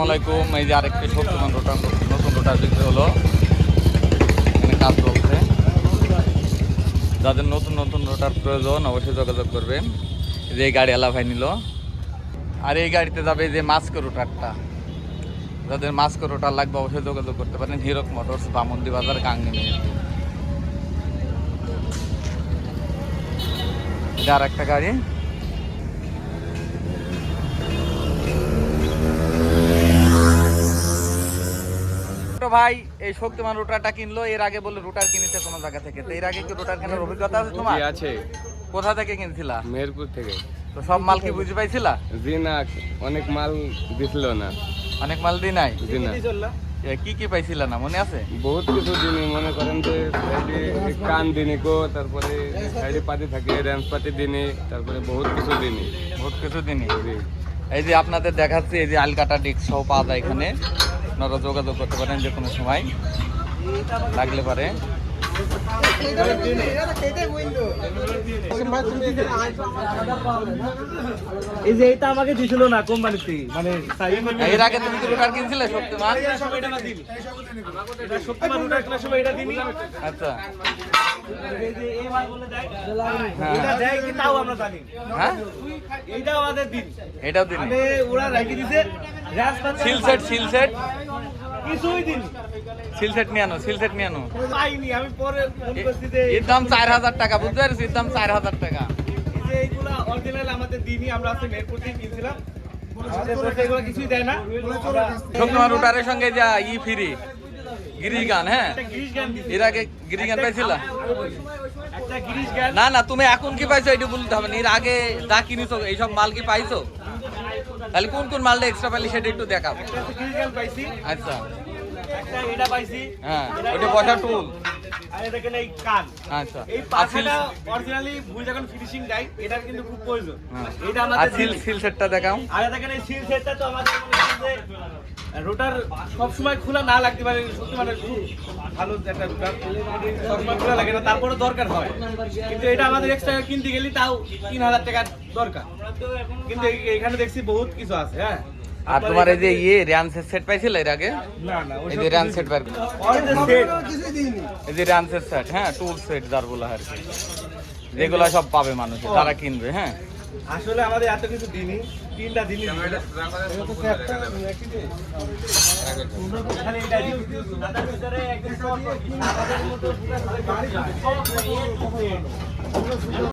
আসসালামু আলাইকুম। এই যে আরেকটি শক্তিমান রোটার, নতুন রোটার বিক্রি হলো, এখানে কাজ চলছে। যাদের নতুন নতুন রোটার প্রয়োজন অবশ্যই যোগাযোগ করবেন। এই যে এই গাড়ি আলা ভাই নিল, আর এই গাড়িতে যাবে এই যে মাস্কো রোটারটা। যাদের মাস্কো রোটার লাগবে অবশ্যই যোগাযোগ করতে পারেন। হিরক মোটরস, বামন্দি বাজার, গাঙ্গি মেহেরপুর। এটা আর একটা গাড়ি। ভাই এই শক্তিমান রোটারটা কিনলো, এর আগে বলে রোটার কিনেছে কোনো জায়গা থেকে। তো এর আগে কি রোটার কেনার অভিজ্ঞতা আছে তোমার? আছে। কোথা থেকে কিনছিলা? মেহেরপুর থেকে। তো সব মাল কি বুঝে পাইছিলা? জি না, অনেক মাল দিছিল না। অনেক মাল দি নাই? জি না। কি কি পাইছিলা না মনে আছে? বহুত কিছু দিনই, মনে করেন যে সাইডে কান দিনই কো, তারপরে সাইডে পাতি থাকে, র্যাম্প পাতি দিনই, তারপরে বহুত কিছু দিনই। বহুত কিছু দিনই। জি। এই যে আপনাদের দেখাচ্ছি, এই যে আলকাটা ডিস্ক সহ পাওয়া যায় এখানে। আপনারা যোগাযোগ করতে পারেন যে কোনো সময় লাগলে পারে। এই যে এটা আমাকে দিছিল না কোম্পানি থেকে, মানে এর আগে তুমি কি রোটার কিনছিলে শক্তিমান? শক্তিমান রোটার কেনার সময় এটা দিনি। আচ্ছা, এই যে এই মাল বলে দেয়, হ্যাঁ। এটা দেয় কি তাও আমরা জানি। হ্যাঁ, এইটাও আমাদের দিন, এটাও দিন। মানে ওরা রেখে দিছে রাজপাতি সিলসেট কিছুই দিন সিলসেট নিয়ে আনো, সিলসেট নিয়ে আনো। পাইনি। আমি পরে ফোন করছি যে এর দাম 4000 টাকা, বুঝতে পারছিস? এর দাম 4000 টাকা। এই যে এইগুলা অরিজিনাল আমাদের দিনই, আমরা আজকে মেহেরপুর থেকে কিনছিলাম। আমাদের বলতে এগুলো কিছুই দেয় না। শক্তিমান রোটারের সঙ্গে যা ফ্রি গিরিশ গান। হ্যাঁ, একটা গিরিশ গান দিছে। এর আগে গিরিশ গান পাইছিলা? একটা গিরিশ গান। না না, তুমি এখন কি পাইছো এটা বলতে হবে না। এর আগে যা কিনেছো এইসব মাল কি পাইছো? তাহলে কোন কোন মালটা এক্সট্রা পাইলে সেটা একটু দেখাবো। একটা গিরিশ গান পাইছি, আচ্ছা, একটা এটা পাইছি, হ্যাঁ, ওটা বসার টুল। আর দেখেন এই কান। আচ্ছা, এই পাখাটা অরিজিনালি ভুল যখন ফিনিশিং দেয়, এটার কিন্তু খুব প্রয়োজন। এটা আর আমাদের সিল সেটটা দেখাও। আর দেখেন এই সিল সেটটা তো আমাদের মনে করেন যে রোটার সবসময় খোলা না লাগতে পারে, সত্যি মানে খুব ভালো একটা রোটার, সবসময় খোলা লাগে না, তারপরে দরকার হয়। কিন্তু এটা আমাদের এক্সট্রা কিনতে গেলে তাও 3000 টাকার দরকার। কিন্তু এখানে দেখছি বহুত কিছু আছে। হ্যাঁ, আর তোমার এই যে র্যানসের সেট পাইছিল এর আগে? না না, এই যে র্যান সেট পার, সেট এই যে র্যানসের সেট, হ্যাঁ, টুল সেট যার বলা হয় আর কি, যেগুলো সব পাবে মানুষ যারা কিনবে। হ্যাঁ, আসলে আমাদের এত কিছু দিনই, 3টা দিনই খালি এটা দিই। তার ভিতরে একদম